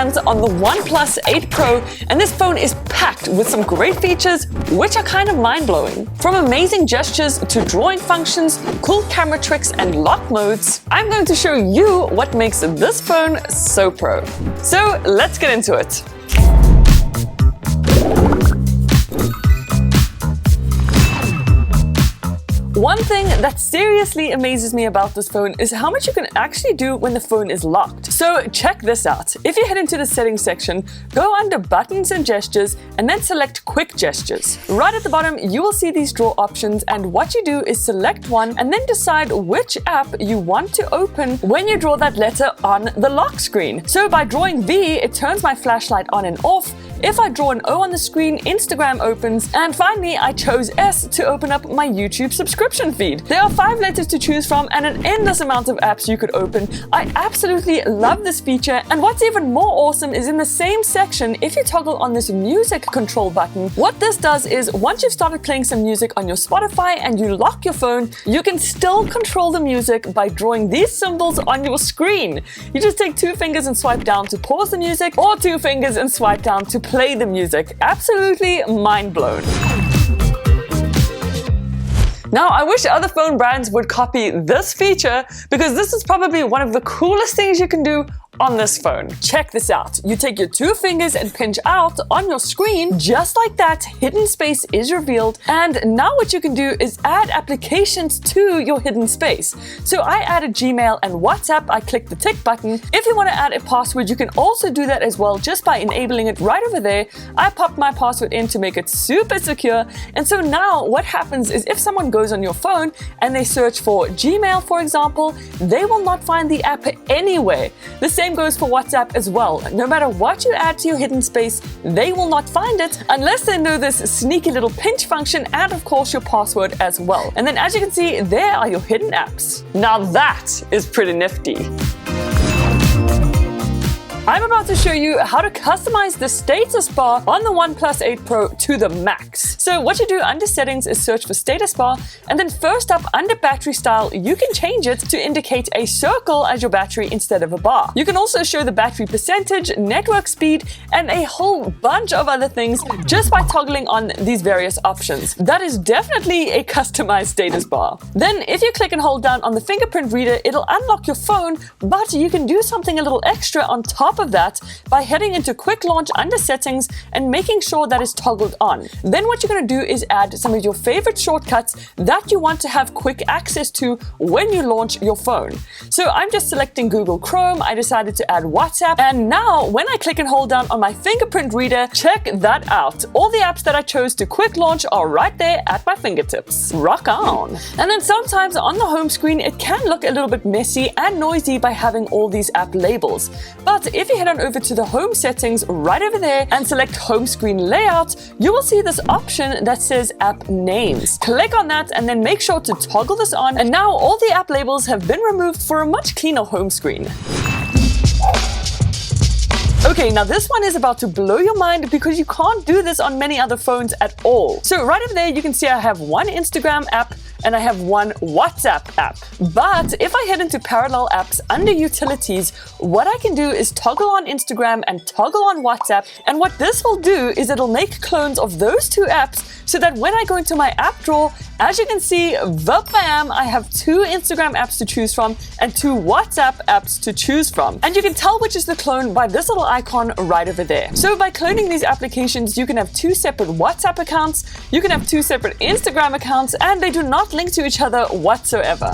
hands on the OnePlus 8 Pro, and this phone is packed with some great features which are kind of mind-blowing. From amazing gestures to drawing functions, cool camera tricks and lock modes, I'm going to show you what makes this phone so pro. So let's get into it. One thing that seriously amazes me about this phone is how much you can actually do when the phone is locked. So check this out. If you head into the settings section, go under buttons and gestures and then select quick gestures. Right at the bottom, you will see these draw options, and what you do is select one and then decide which app you want to open when you draw that letter on the lock screen. So by drawing V, it turns my flashlight on and off. If I draw an O on the screen, Instagram opens, and finally I chose S to open up my YouTube subscription feed. There are 5 letters to choose from and an endless amount of apps you could open. I absolutely love this feature, and what's even more awesome is in the same section, if you toggle on this music control button, what this does is once you've started playing some music on your Spotify and you lock your phone, you can still control the music by drawing these symbols on your screen. You just take 2 fingers and swipe down to pause the music, or 2 fingers and swipe down to play the music. Absolutely mind blown. Now, I wish other phone brands would copy this feature, because this is probably one of the coolest things you can do on this phone. Check this out. You take your 2 fingers and pinch out on your screen. Just like that, hidden space is revealed. And now what you can do is add applications to your hidden space. So I added Gmail and WhatsApp. I click the tick button. If you want to add a password, you can also do that as well, just by enabling it right over there. I popped my password in to make it super secure. And so now what happens is if someone goes on your phone and they search for Gmail, for example, they will not find the app anywhere. The same goes for WhatsApp as well. No matter what you add to your hidden space, they will not find it unless they know this sneaky little pinch function, and of course your password as well. And then as you can see, there are your hidden apps. Now that is pretty nifty. I'm about to show you how to customize the status bar on the OnePlus 8 Pro to the max. So what you do under settings is search for status bar, and then first up under battery style, you can change it to indicate a circle as your battery instead of a bar. You can also show the battery percentage, network speed, and a whole bunch of other things just by toggling on these various options. That is definitely a customized status bar. Then if you click and hold down on the fingerprint reader, it'll unlock your phone, but you can do something a little extra on top of that by heading into quick launch under settings and making sure that is toggled on. Then what you're going to do is add some of your favorite shortcuts that you want to have quick access to when you launch your phone. So I'm just selecting Google Chrome. I decided to add WhatsApp, and now when I click and hold down on my fingerprint reader, check that out. All the apps that I chose to quick launch are right there at my fingertips. Rock on. And then sometimes on the home screen it can look a little bit messy and noisy by having all these app labels. But if you head on over to the home settings right over there and select home screen layout, you will see this option that says app names. Click on that and then make sure to toggle this on, and now all the app labels have been removed for a much cleaner home screen. Okay, now this one is about to blow your mind because you can't do this on many other phones at all. So right over there you can see I have one Instagram app and I have one WhatsApp app. But if I head into parallel apps under utilities, what I can do is toggle on Instagram and toggle on WhatsApp. And what this will do is it'll make clones of those 2 apps so that when I go into my app drawer, as you can see, Vabam, I have 2 Instagram apps to choose from and 2 WhatsApp apps to choose from. And you can tell which is the clone by this little icon right over there. So by cloning these applications, you can have 2 separate WhatsApp accounts, you can have 2 separate Instagram accounts, and they do not link to each other whatsoever.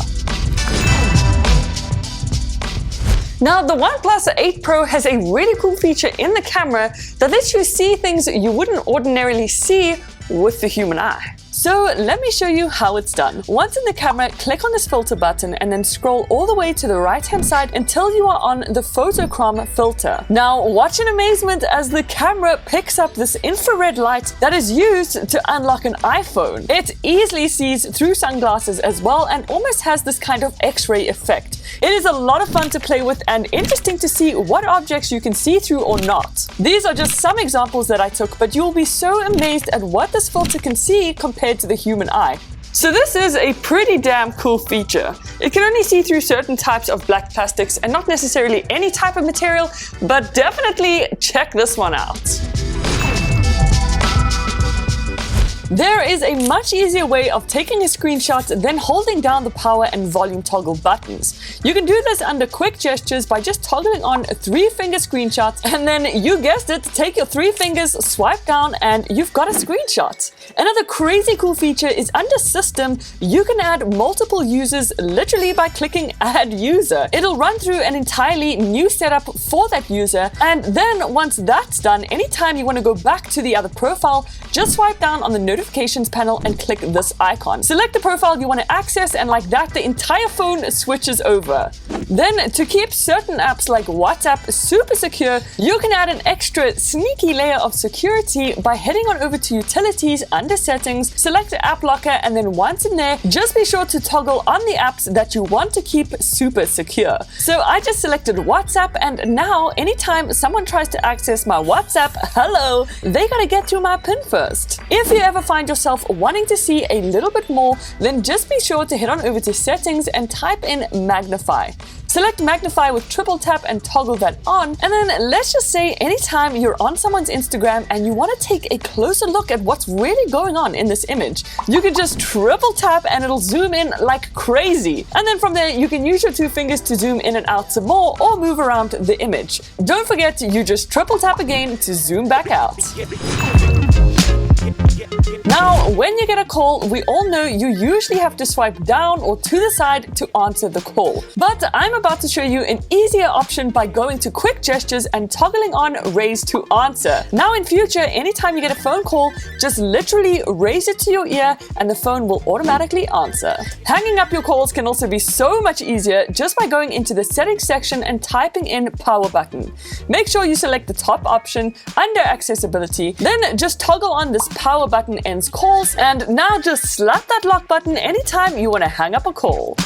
Now, the OnePlus 8 Pro has a really cool feature in the camera that lets you see things you wouldn't ordinarily see with the human eye. So let me show you how it's done. Once in the camera, click on this filter button and then scroll all the way to the right-hand side until you are on the photochrom filter. Now watch in amazement as the camera picks up this infrared light that is used to unlock an iPhone. It easily sees through sunglasses as well and almost has this kind of X-ray effect. It is a lot of fun to play with and interesting to see what objects you can see through or not. These are just some examples that I took, but you will be so amazed at what this filter can see compared to the human eye. So this is a pretty damn cool feature. It can only see through certain types of black plastics and not necessarily any type of material, but definitely check this one out. There is a much easier way of taking a screenshot than holding down the power and volume toggle buttons. You can do this under quick gestures by just toggling on 3-finger screenshots, and then you guessed it, take your 3 fingers, swipe down, and you've got a screenshot. Another crazy cool feature is under System, you can add multiple users literally by clicking Add User. It'll run through an entirely new setup for that user, and then once that's done, anytime you want to go back to the other profile, just swipe down on the notifications panel and click this icon. Select the profile you want to access, and like that, the entire phone switches over. Then, to keep certain apps like WhatsApp super secure, you can add an extra sneaky layer of security by heading on over to Utilities under Settings, select App Locker, and then once in there, just be sure to toggle on the apps that you want to keep super secure. So I just selected WhatsApp, and now anytime someone tries to access my WhatsApp, hello, they gotta get through my PIN first. If you ever find yourself wanting to see a little bit more, then just be sure to head on over to Settings and type in Magnify. Select Magnify with triple tap and toggle that on, and then let's just say anytime you're on someone's Instagram and you want to take a closer look at what's really going on in this image, you can just triple tap and it'll zoom in like crazy. And then from there, you can use your 2 fingers to zoom in and out some more or move around the image. Don't forget, you just triple tap again to zoom back out. Now, when you get a call, we all know you usually have to swipe down or to the side to answer the call. But I'm about to show you an easier option by going to quick gestures and toggling on raise to answer. Now in future, anytime you get a phone call, just literally raise it to your ear and the phone will automatically answer. Hanging up your calls can also be so much easier just by going into the settings section and typing in power button. Make sure you select the top option under accessibility, then just toggle on this power button ends calls, and now just slap that lock button anytime you want to hang up a call.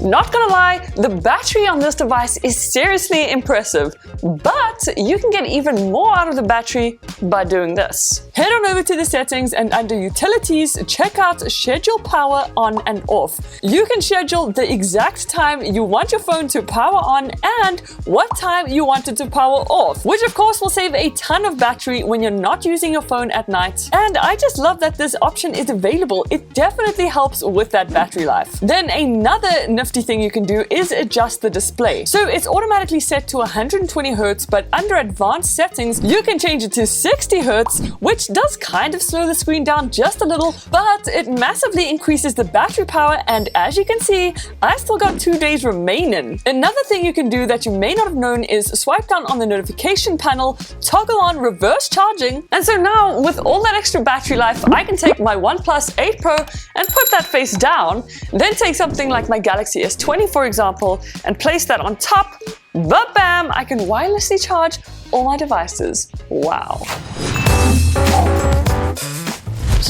Not gonna lie, the battery on this device is seriously impressive, but you can get even more out of the battery by doing this. Head on over to the settings and under Utilities, check out Schedule Power On and Off. You can schedule the exact time you want your phone to power on and what time you want it to power off, which of course will save a ton of battery when you're not using your phone at night. And I just love that this option is available. It definitely helps with that battery life. Then another nifty thing you can do is adjust the display. So it's automatically set to 120 Hz, but under advanced settings, you can change it to 60 Hz, which does kind of slow the screen down just a little, but it massively increases the battery power, and as you can see, I still got 2 days remaining. Another thing you can do that you may not have known is swipe down on the notification panel, toggle on reverse charging, and so now with all that extra battery life, I can take my OnePlus 8 Pro and put that face down, then take something like my Galaxy S20 for example, and place that on top. But bam, I can wirelessly charge all my devices. Wow.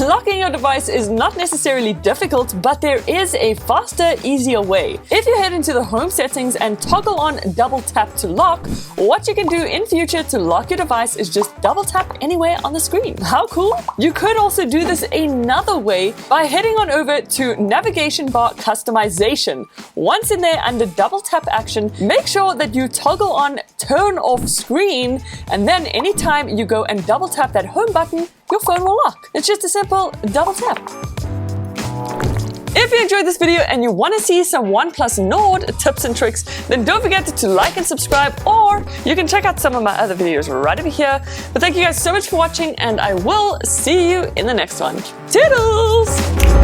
Locking your device is not necessarily difficult, but there is a faster, easier way. If you head into the home settings and toggle on double tap to lock, what you can do in future to lock your device is just double tap anywhere on the screen. How cool? You could also do this another way by heading on over to navigation bar customization. Once in there under double tap action, make sure that you toggle on turn off screen, and then anytime you go and double tap that home button, your phone will lock. It's just a simple double tap. If you enjoyed this video and you want to see some OnePlus Nord tips and tricks, then don't forget to like and subscribe, or you can check out some of my other videos right over here. But thank you guys so much for watching, and I will see you in the next one. Toodles!